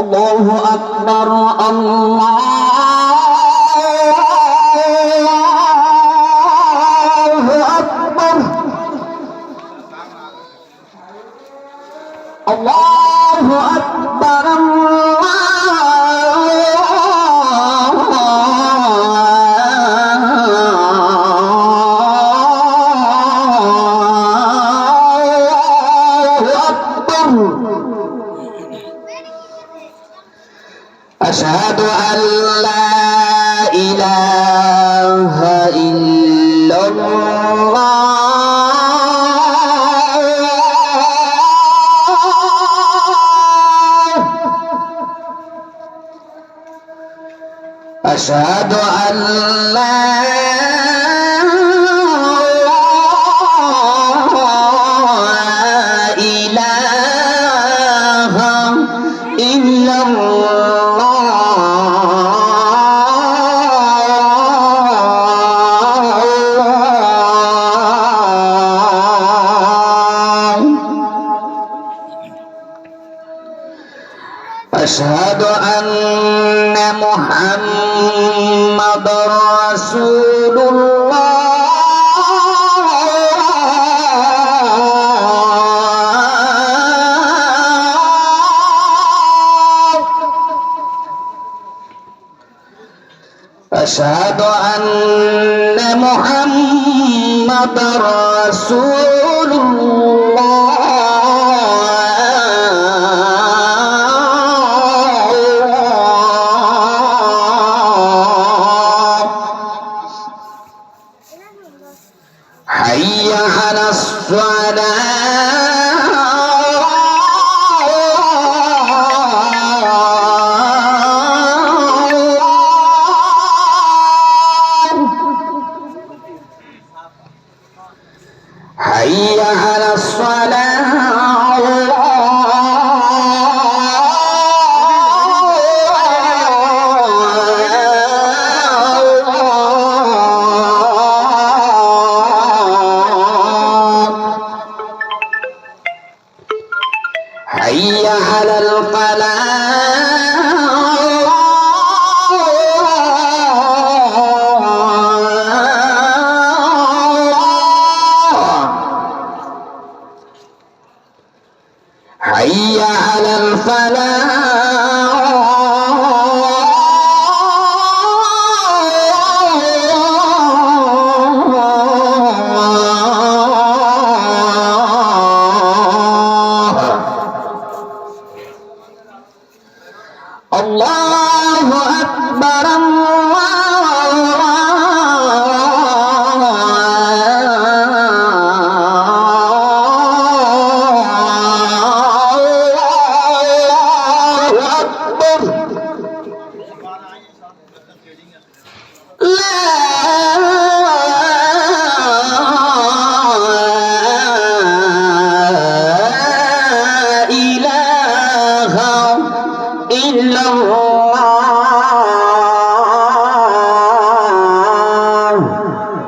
الله أكبر الله أكبر الله أكبر أشهد أن لا إله إلا الله أشهد أن لا إله إلا أشهد أن محمد رسول الله أشهد أن محمد رسول الله حي على الصلاة حي على حي على الفلاح حي على الله أكبر الله أكبر لا